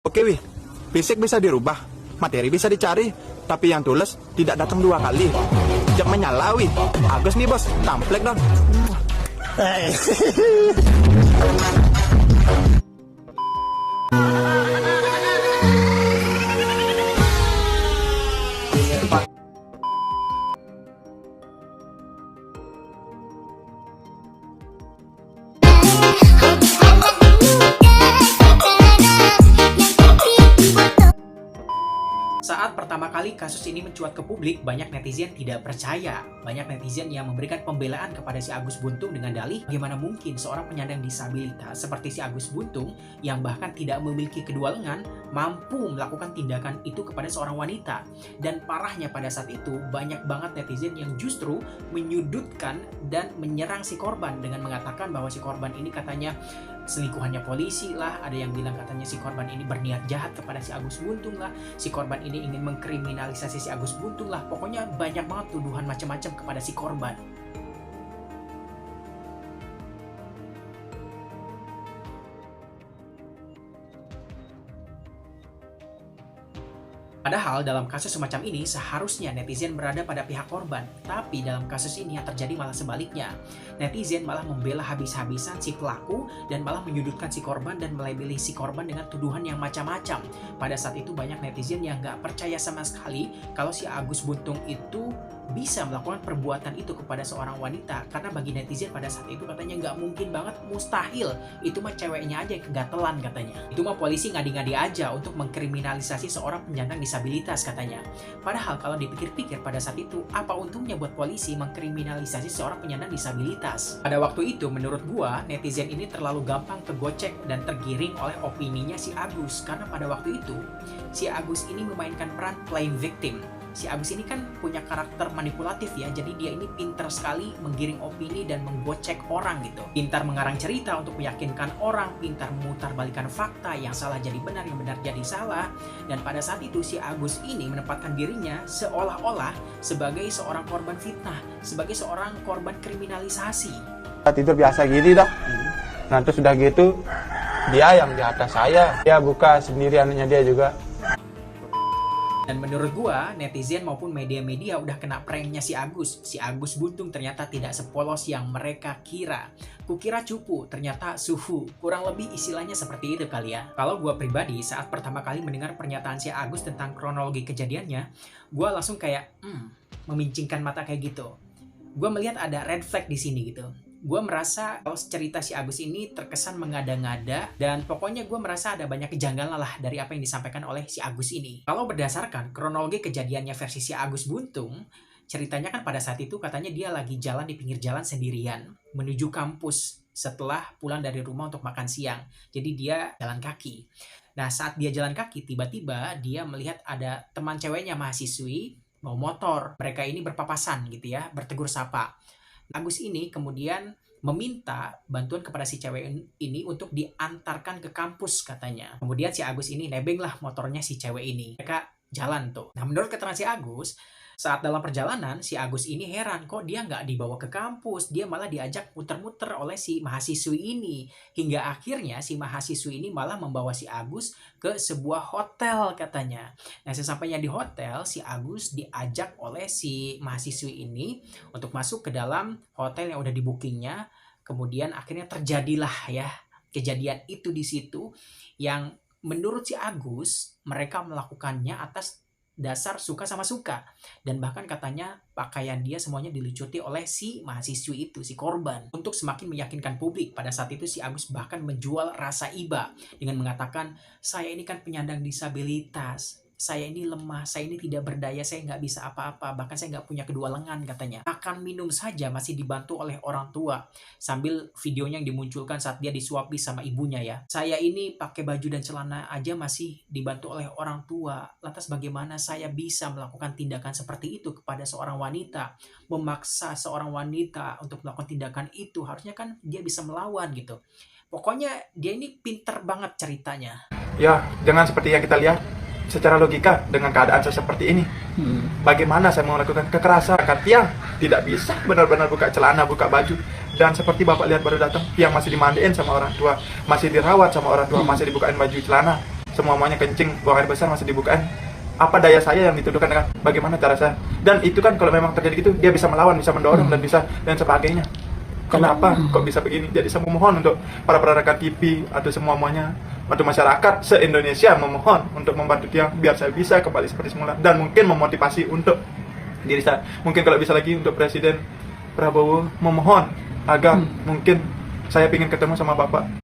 Oke wih, fisik bisa dirubah, materi bisa dicari, tapi yang tulus tidak datang 2 kali. Jam menyala wih, Agus nih bos, tamplek dong. Saat pertama kali kasus ini mencuat ke publik, banyak netizen tidak percaya. Banyak netizen yang memberikan pembelaan kepada si Agus Buntung dengan dalih, bagaimana mungkin seorang penyandang disabilitas seperti si Agus Buntung yang bahkan tidak memiliki kedua lengan mampu melakukan tindakan itu kepada seorang wanita. Dan parahnya pada saat itu, banyak banget netizen yang justru menyudutkan dan menyerang si korban dengan mengatakan bahwa si korban ini katanya selingkuhannya polisi lah, ada yang bilang katanya si korban ini berniat jahat kepada si Agus Buntung lah, si korban ini ingin mengkriminalisasi si Agus Buntung lah, pokoknya banyak banget tuduhan macam-macam kepada si korban. Padahal dalam kasus semacam ini seharusnya netizen berada pada pihak korban, tapi dalam kasus ini yang terjadi malah sebaliknya. Netizen malah membela habis-habisan si pelaku dan malah menyudutkan si korban dan melabeli si korban dengan tuduhan yang macam-macam. Pada saat itu banyak netizen yang nggak percaya sama sekali kalau si Agus Buntung itu bisa melakukan perbuatan itu kepada seorang wanita, karena bagi netizen pada saat itu katanya nggak mungkin banget, mustahil, itu mah ceweknya aja yang kegatelan katanya, itu mah polisi ngadi-ngadi aja untuk mengkriminalisasi seorang penyandang disabilitas katanya. Padahal kalau dipikir-pikir pada saat itu, apa untungnya buat polisi mengkriminalisasi seorang penyandang disabilitas? Pada waktu itu menurut gua, netizen ini terlalu gampang kegocek dan tergiring oleh opininya si Agus, karena pada waktu itu si Agus ini memainkan peran playing victim. Si Agus ini kan punya karakter manipulatif ya, jadi dia ini pintar sekali menggiring opini dan menggocek orang gitu. Pintar mengarang cerita untuk meyakinkan orang, pintar memutarbalikkan fakta, yang salah jadi benar, yang benar jadi salah. Dan pada saat itu si Agus ini menempatkan dirinya seolah-olah sebagai seorang korban fitnah, sebagai seorang korban kriminalisasi. Tidur biasa gini dah. Nah terus sudah gitu dia yang di atas saya, dia buka sendiriannya dia juga. Dan menurut gua, netizen maupun media-media udah kena pranknya si Agus. Si Agus Buntung ternyata tidak sepolos yang mereka kira. Kukira cupu, ternyata suhu. Kurang lebih istilahnya seperti itu kali ya. Kalau gua pribadi, saat pertama kali mendengar pernyataan si Agus tentang kronologi kejadiannya, gua langsung kayak, memincingkan mata kayak gitu. Gua melihat ada red flag di sini gitu. Gue merasa kalau cerita si Agus ini terkesan mengada-ngada, dan pokoknya gue merasa ada banyak kejanggalan lah dari apa yang disampaikan oleh si Agus ini. Kalau berdasarkan kronologi kejadiannya versi si Agus Buntung, ceritanya kan pada saat itu katanya dia lagi jalan di pinggir jalan sendirian menuju kampus setelah pulang dari rumah untuk makan siang. Jadi dia jalan kaki. Nah saat dia jalan kaki, tiba-tiba dia melihat ada teman ceweknya mahasiswi bawa motor. Mereka ini berpapasan gitu ya, bertegur sapa. Agus ini kemudian meminta bantuan kepada si cewek ini untuk diantarkan ke kampus katanya. Kemudian si Agus ini nebeng lah motornya si cewek ini. Mereka jalan tuh. Nah menurut keterangan si Agus, saat dalam perjalanan si Agus ini heran kok dia nggak dibawa ke kampus. Dia malah diajak muter-muter oleh si mahasiswi ini. Hingga akhirnya si mahasiswi ini malah membawa si Agus ke sebuah hotel katanya. Nah sesampainya di hotel, si Agus diajak oleh si mahasiswi ini untuk masuk ke dalam hotel yang udah di bookingnya. Kemudian akhirnya terjadilah ya kejadian itu di situ, yang menurut si Agus mereka melakukannya atas dasar suka sama suka, dan bahkan katanya pakaian dia semuanya dilucuti oleh si mahasiswi itu, si korban, untuk semakin meyakinkan publik. Pada saat itu si Agus bahkan menjual rasa iba dengan mengatakan, saya ini kan penyandang disabilitas, saya ini lemah, saya ini tidak berdaya, saya nggak bisa apa-apa, bahkan saya nggak punya kedua lengan katanya. Makan minum saja masih dibantu oleh orang tua. Sambil videonya yang dimunculkan saat dia disuapi sama ibunya ya. Saya ini pakai baju dan celana aja masih dibantu oleh orang tua. Lantas bagaimana saya bisa melakukan tindakan seperti itu kepada seorang wanita? Memaksa seorang wanita untuk melakukan tindakan itu, harusnya kan dia bisa melawan gitu. Pokoknya dia ini pinter banget ceritanya. Ya jangan seperti yang kita lihat. Secara logika dengan keadaan saya seperti ini, bagaimana saya mau melakukan kekerasan? Tiang tidak bisa benar-benar buka celana, buka baju, dan seperti bapak lihat baru datang, Tiang masih dimandiin sama orang tua, masih dirawat sama orang tua, masih dibukain baju celana. semuanya kencing, buang air besar masih dibukain. Apa daya saya yang dituduhkan dengan bagaimana cara saya? Dan itu kan kalau memang terjadi gitu, dia bisa melawan, bisa mendorong dan sebagainya. Kenapa kok bisa begini? Jadi saya memohon untuk para rekan TV atau semuanya, untuk masyarakat se-Indonesia, memohon untuk membantu Tiang biar saya bisa kembali seperti semula dan mungkin memotivasi untuk diri saya. Mungkin kalau bisa lagi untuk Presiden Prabowo memohon agar mungkin saya ingin ketemu sama Bapak.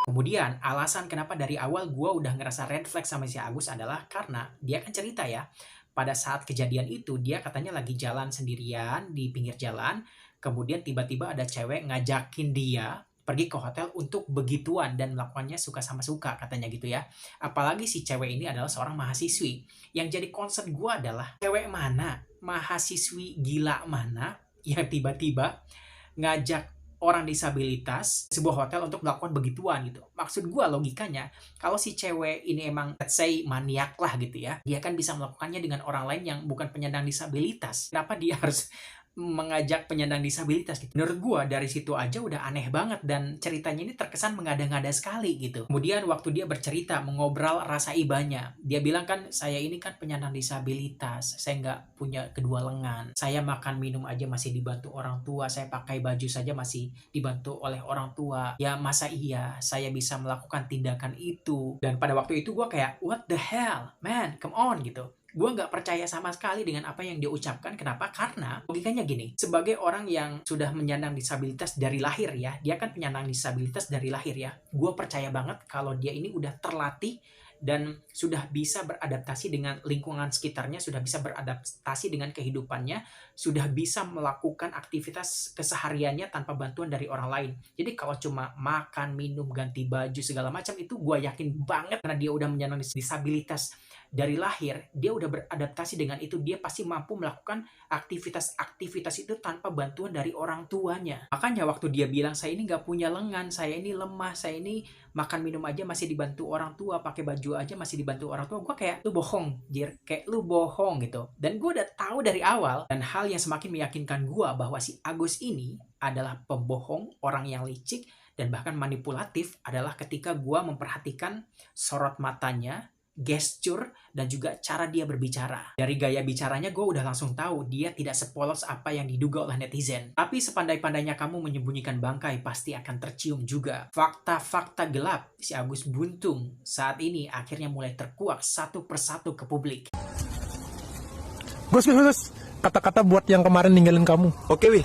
Kemudian alasan kenapa dari awal gue udah ngerasa red flag sama si Agus adalah karena dia kan cerita ya, pada saat kejadian itu dia katanya lagi jalan sendirian di pinggir jalan, kemudian tiba-tiba ada cewek ngajakin dia pergi ke hotel untuk begituan dan melakukannya suka sama suka katanya gitu ya. Apalagi si cewek ini adalah seorang mahasiswi. Yang jadi concern gue adalah cewek mana, mahasiswi gila mana yang tiba-tiba ngajak orang disabilitas sebuah hotel untuk melakukan begituan gitu. Maksud gue logikanya, kalau si cewek ini emang let's say maniak lah gitu ya, dia kan bisa melakukannya dengan orang lain yang bukan penyandang disabilitas. Kenapa dia harus mengajak penyandang disabilitas gitu? Menurut gue dari situ aja udah aneh banget dan ceritanya ini terkesan mengada-ngada sekali gitu. Kemudian waktu dia bercerita mengobrol rasa ibanya, dia bilang kan saya ini kan penyandang disabilitas, saya nggak punya kedua lengan, saya makan minum aja masih dibantu orang tua, saya pakai baju saja masih dibantu oleh orang tua, ya masa iya saya bisa melakukan tindakan itu? Dan pada waktu itu gue kayak what the hell man, come on gitu. Gue nggak percaya sama sekali dengan apa yang dia ucapkan. Kenapa? Karena logikanya gini, sebagai orang yang sudah menyandang disabilitas dari lahir ya, dia kan penyandang disabilitas dari lahir ya, gue percaya banget kalau dia ini udah terlatih dan sudah bisa beradaptasi dengan lingkungan sekitarnya, sudah bisa beradaptasi dengan kehidupannya, sudah bisa melakukan aktivitas kesehariannya tanpa bantuan dari orang lain. Jadi kalau cuma makan, minum, ganti baju, segala macam itu gue yakin banget karena dia udah menyandang disabilitas dari lahir, dia udah beradaptasi dengan itu, dia pasti mampu melakukan aktivitas-aktivitas itu tanpa bantuan dari orang tuanya. Makanya waktu dia bilang saya ini nggak punya lengan, saya ini lemah, saya ini makan minum aja masih dibantu orang tua, pakai baju aja masih dibantu orang tua, gue kayak lu bohong, Jir, kayak lu bohong gitu. Dan gue udah tahu dari awal, dan hal yang semakin meyakinkan gue bahwa si Agus ini adalah pembohong, orang yang licik dan bahkan manipulatif adalah ketika gue memperhatikan sorot matanya, gesture, dan juga cara dia berbicara. Dari gaya bicaranya gue udah langsung tahu dia tidak sepolos apa yang diduga oleh netizen. Tapi sepandai-pandainya kamu menyembunyikan bangkai pasti akan tercium juga. Fakta-fakta gelap si Agus Buntung saat ini akhirnya mulai terkuak satu persatu ke publik. Gus, kata-kata buat yang kemarin ninggalin kamu. Oke wih,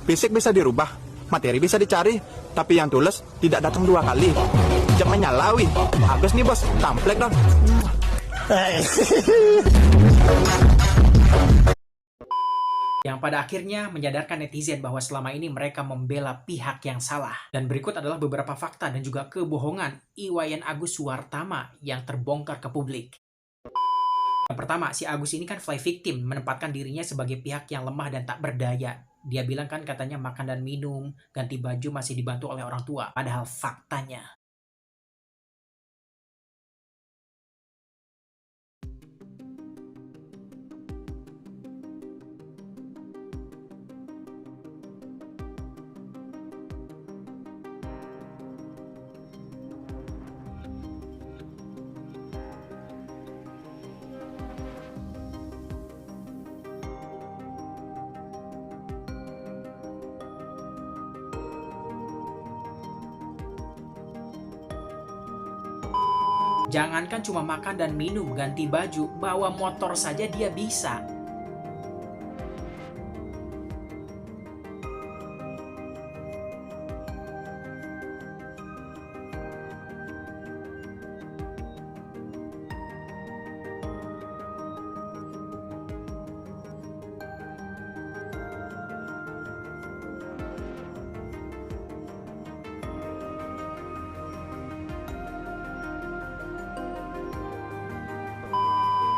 fisik bisa dirubah, materi bisa dicari, tapi yang tulus tidak datang 2 kali. Jam menyala wih. Agus nih bos, tamplek dong. Yang pada akhirnya menyadarkan netizen bahwa selama ini mereka membela pihak yang salah. Dan berikut adalah beberapa fakta dan juga kebohongan Iwayan Agus Suwartama yang terbongkar ke publik. Yang pertama, si Agus ini kan fly victim, menempatkan dirinya sebagai pihak yang lemah dan tak berdaya. Dia bilang kan katanya makan dan minum, ganti baju masih dibantu oleh orang tua. Padahal faktanya, jangankan cuma makan dan minum, ganti baju, bawa motor saja dia bisa.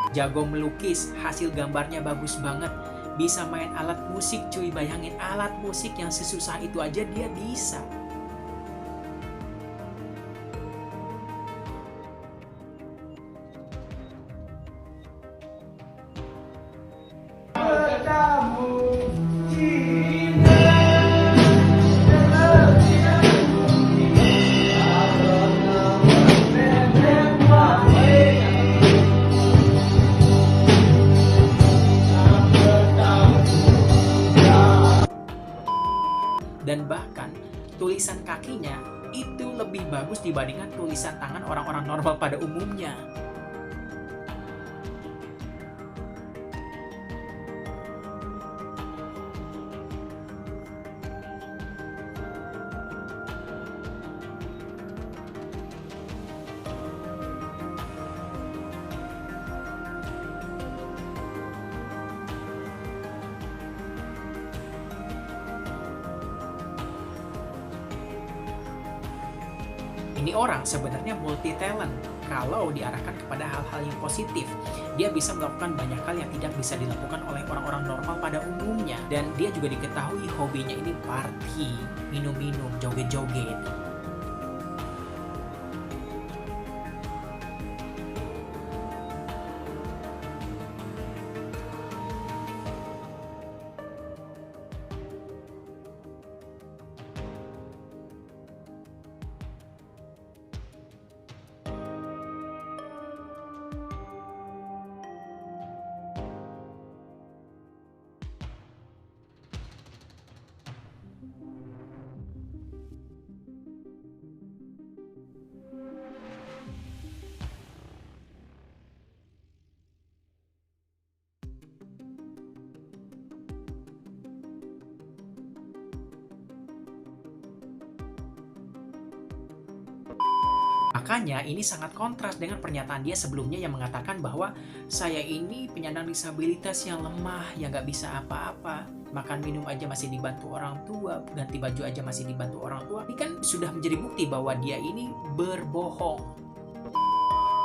Jago melukis, hasil gambarnya bagus banget. Bisa main alat musik cuy, bayangin alat musik yang sesusah itu aja dia bisa. tulisan kakinya itu lebih bagus dibandingkan tulisan tangan orang-orang normal pada umumnya. Ini orang sebenarnya multi talent kalau diarahkan kepada hal-hal yang positif. Dia bisa melakukan banyak hal yang tidak bisa dilakukan oleh orang-orang normal pada umumnya. Dan dia juga diketahui hobinya ini party, minum-minum, joget-joget. Makanya ini sangat kontras dengan pernyataan dia sebelumnya yang mengatakan bahwa saya ini penyandang disabilitas yang lemah, yang gak bisa apa-apa. Makan minum aja masih dibantu orang tua, ganti baju aja masih dibantu orang tua. Ini kan sudah menjadi bukti bahwa dia ini berbohong.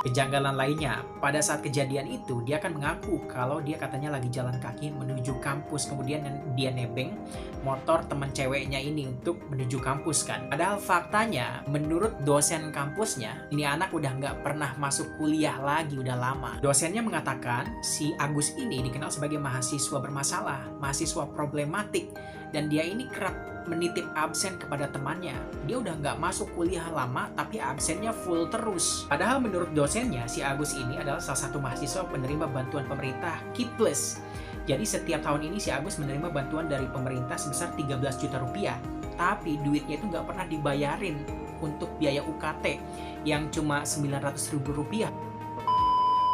Kejanggalan lainnya, pada saat kejadian itu dia akan mengaku kalau dia katanya lagi jalan kaki menuju kampus, kemudian dia nebeng motor teman ceweknya ini untuk menuju kampus kan. Padahal faktanya menurut dosen kampusnya, ini anak udah nggak pernah masuk kuliah lagi, udah lama. Dosennya mengatakan si Agus ini dikenal sebagai mahasiswa bermasalah, mahasiswa problematik, dan dia ini kerap menitip absen kepada temannya. Dia udah nggak masuk kuliah lama, tapi absennya full terus. Padahal menurut dosennya, si Agus ini adalah salah satu mahasiswa penerima bantuan pemerintah KIPLES. Jadi setiap tahun ini si Agus menerima bantuan dari pemerintah sebesar 13 juta rupiah. Tapi duitnya itu nggak pernah dibayarin untuk biaya UKT yang cuma 900 ribu rupiah.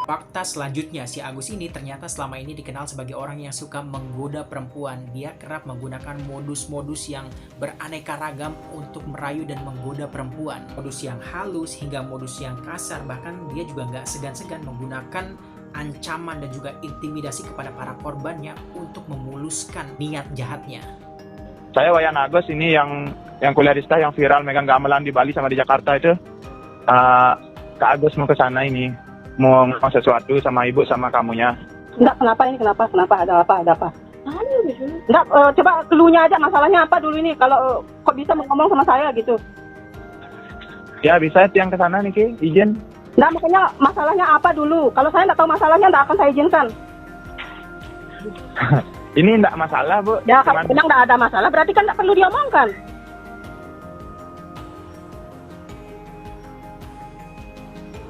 Fakta selanjutnya, si Agus ini ternyata selama ini dikenal sebagai orang yang suka menggoda perempuan. Dia kerap menggunakan modus-modus yang beraneka ragam untuk merayu dan menggoda perempuan. Modus yang halus hingga modus yang kasar, bahkan dia juga nggak segan-segan menggunakan ancaman dan juga intimidasi kepada para korbannya untuk memuluskan niat jahatnya. Saya Wayan Agus ini yang kuliah di STA yang viral megang gamelan di Bali sama di Jakarta itu. Kak Agus mau ke sana ini, mau ngomong sesuatu sama ibu sama kamunya. Enggak, kenapa, ada apa? Enggak, coba clue-nya aja, masalahnya apa dulu ini, kalau kok bisa ngomong sama saya gitu. Ya bisa yang ke sana nih Ki, izin. Enggak, makanya masalahnya apa dulu, kalau saya enggak tahu masalahnya enggak akan saya izinkan. Ini enggak masalah Bu. Ya, kalau bilang enggak ada masalah, berarti kan enggak perlu diomongkan.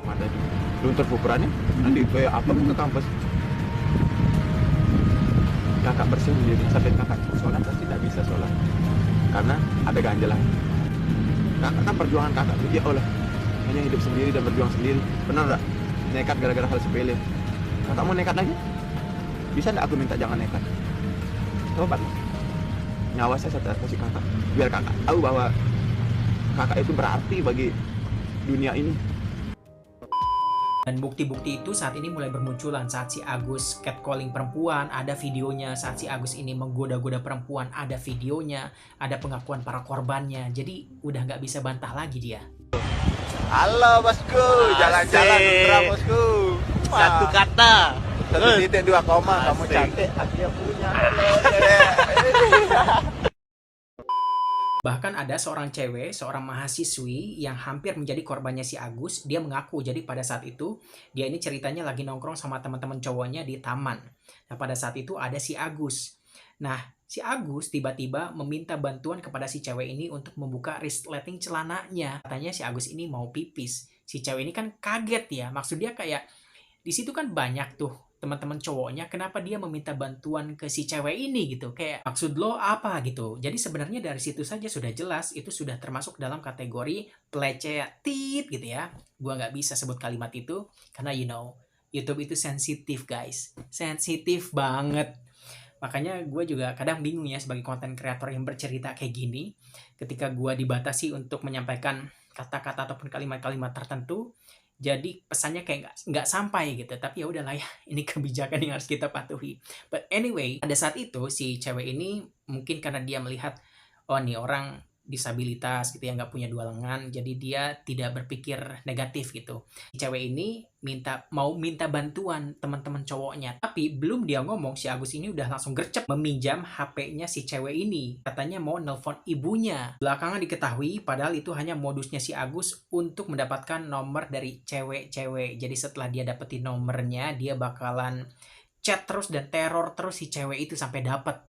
Ada luntur pukulannya nanti ke apa ke kampus. Kakak bersih sendiri sampai kakak sholat pasti tidak bisa sholat karena ada ganjalan. Kakak kan perjuangan kakak dia oleh hanya hidup sendiri dan berjuang sendiri. Benar nggak? Nekat gara-gara hal sepele. Kakak mau nekat lagi? Bisa nggak aku minta jangan nekat? Coba nyawa saya kasih kakak biar kakak tahu bahwa kakak itu berarti bagi dunia ini. Dan bukti-bukti itu saat ini mulai bermunculan saat si Agus catcalling perempuan, ada videonya. Saat si Agus ini menggoda-goda perempuan, ada videonya, ada pengakuan para korbannya. Jadi udah nggak bisa bantah lagi dia. Halo bosku, jalan-jalan putra bosku. Satu kata. 1.2 koma, kamu cantik, aku yang punya. Bahkan ada seorang cewek, seorang mahasiswi yang hampir menjadi korbannya si Agus. Dia mengaku, jadi pada saat itu dia ini ceritanya lagi nongkrong sama teman-teman cowoknya di taman. Nah pada saat itu ada si Agus. Nah si Agus tiba-tiba meminta bantuan kepada si cewek ini untuk membuka resleting celananya. Katanya si Agus ini mau pipis. Si cewek ini kan kaget ya, maksud dia kayak di situ kan banyak tuh teman-teman cowoknya, kenapa dia meminta bantuan ke si cewek ini gitu. Kayak maksud lo apa gitu. Jadi sebenarnya dari situ saja sudah jelas itu sudah termasuk dalam kategori pelecehan gitu ya. Gua nggak bisa sebut kalimat itu karena YouTube itu sensitif guys. Sensitif banget. Makanya gue juga kadang bingung ya sebagai konten kreator yang bercerita kayak gini. Ketika gue dibatasi untuk menyampaikan kata-kata ataupun kalimat-kalimat tertentu, jadi pesannya kayak nggak sampai gitu. Tapi ya udahlah ya, ini kebijakan yang harus kita patuhi. But anyway, pada saat itu si cewek ini mungkin karena dia melihat, oh nih orang disabilitas gitu ya, nggak punya dua lengan, jadi dia tidak berpikir negatif gitu. Si cewek ini mau minta bantuan teman-teman cowoknya, tapi belum dia ngomong, si Agus ini udah langsung gercep meminjam HP-nya si cewek ini. Katanya mau nelpon ibunya. Belakangan diketahui padahal itu hanya modusnya si Agus untuk mendapatkan nomor dari cewek-cewek. Jadi setelah dia dapetin nomornya, dia bakalan chat terus dan teror terus si cewek itu sampai dapat.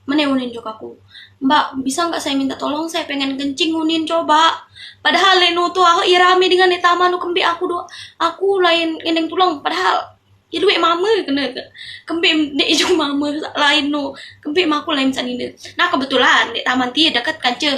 Mana unin juga aku, Mbak bisa nggak saya minta tolong, saya pengen kencing unin coba. Padahal leno tuh aku irami dengan taman kembe aku lain endeng tulang, padahal ya duit mama kena kembe dek itu mama lain no kembe aku lain sana ini. Nah kebetulan di taman dia dekat kanca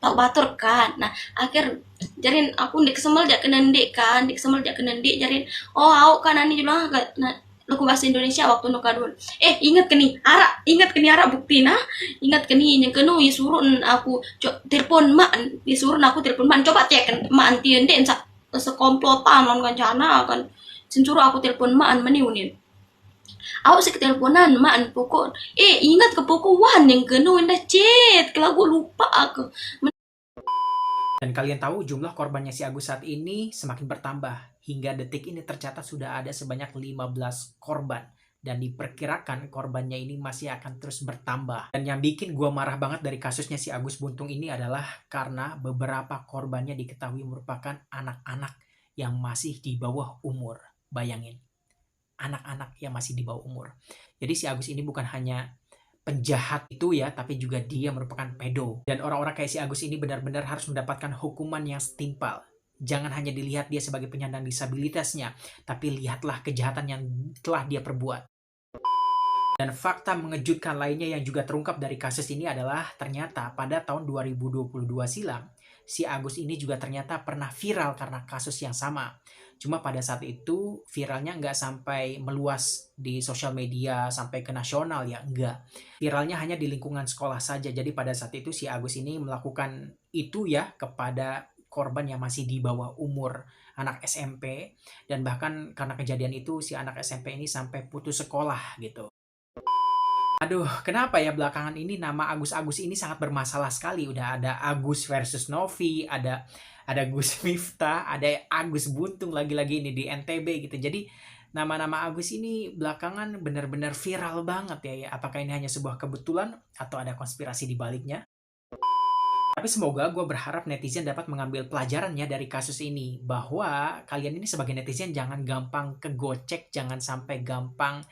tau batur kan. Nah akhir jarin aku dek kesemel jak kenendek kan, dek kesemel jak kenendek jarin oh aku kan ani juga nah lagu bahasa Indonesia waktu nu kadun. Ingat ke nih ara bukti nah. Ingat ke nih yang kenu ya suruh aku telepon mak, disuruh aku telepon mak coba cek mak antien deh sekomplotan lan kancana kan. Suruh aku telepon mak meniunin. Aku sih teleponan mak pokok. Ingat ke pokok yang kenu indah chat kalau gue lupa aku. Dan kalian tahu jumlah korbannya si Agus saat ini semakin bertambah. Hingga detik ini tercatat sudah ada sebanyak 15 korban. Dan diperkirakan korbannya ini masih akan terus bertambah. Dan yang bikin gue marah banget dari kasusnya si Agus Buntung ini adalah karena beberapa korbannya diketahui merupakan anak-anak yang masih di bawah umur. Bayangin, anak-anak yang masih di bawah umur. Jadi si Agus ini bukan hanya penjahat itu ya, tapi juga dia merupakan pedo. Dan orang-orang kayak si Agus ini benar-benar harus mendapatkan hukuman yang setimpal. Jangan hanya dilihat dia sebagai penyandang disabilitasnya, tapi lihatlah kejahatan yang telah dia perbuat. Dan fakta mengejutkan lainnya yang juga terungkap dari kasus ini adalah ternyata pada tahun 2022 silam, si Agus ini juga ternyata pernah viral karena kasus yang sama. Cuma pada saat itu viralnya nggak sampai meluas di sosial media sampai ke nasional ya, enggak. Viralnya hanya di lingkungan sekolah saja. Jadi pada saat itu si Agus ini melakukan itu ya kepada korban yang masih di bawah umur, anak SMP. Dan bahkan karena kejadian itu si anak SMP ini sampai putus sekolah gitu. Aduh, kenapa ya belakangan ini nama Agus-Agus ini sangat bermasalah sekali. Udah ada Agus versus Novi, ada Gus Miftah, ada Agus Buntung lagi-lagi ini di NTB gitu. Jadi nama-nama Agus ini belakangan benar-benar viral banget ya. Apakah ini hanya sebuah kebetulan atau ada konspirasi di baliknya? Tapi semoga gue berharap netizen dapat mengambil pelajarannya dari kasus ini. Bahwa kalian ini sebagai netizen jangan gampang kegocek, jangan sampai gampang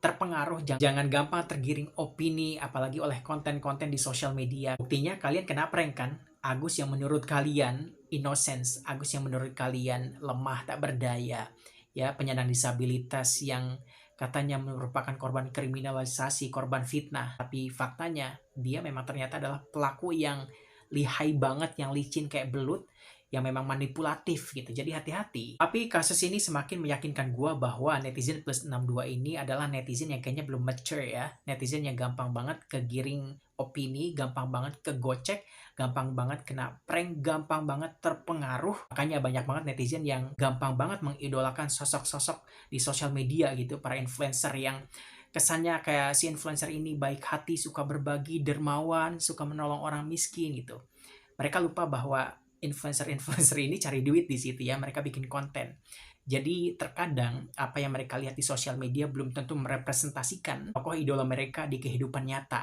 terpengaruh, jangan gampang tergiring opini, apalagi oleh konten-konten di sosial media. Buktinya kalian kena prank kan? Agus yang menurut kalian innocence, Agus yang menurut kalian lemah tak berdaya, ya penyandang disabilitas yang katanya merupakan korban kriminalisasi, korban fitnah. Tapi faktanya dia memang ternyata adalah pelaku yang lihai banget, yang licin kayak belut, yang memang manipulatif gitu. Jadi hati-hati. Tapi kasus ini semakin meyakinkan gue bahwa netizen plus 62 ini adalah netizen yang kayaknya belum mature ya. Netizen yang gampang banget kegiring opini, gampang banget kegocek, gampang banget kena prank, gampang banget terpengaruh. Makanya banyak banget netizen yang gampang banget mengidolakan sosok-sosok di sosial media gitu. Para influencer yang kesannya kayak si influencer ini baik hati, suka berbagi, dermawan, suka menolong orang miskin gitu. Mereka lupa bahwa influencer-influencer ini cari duit di situ ya, mereka bikin konten. Jadi terkadang apa yang mereka lihat di sosial media belum tentu merepresentasikan tokoh idola mereka di kehidupan nyata.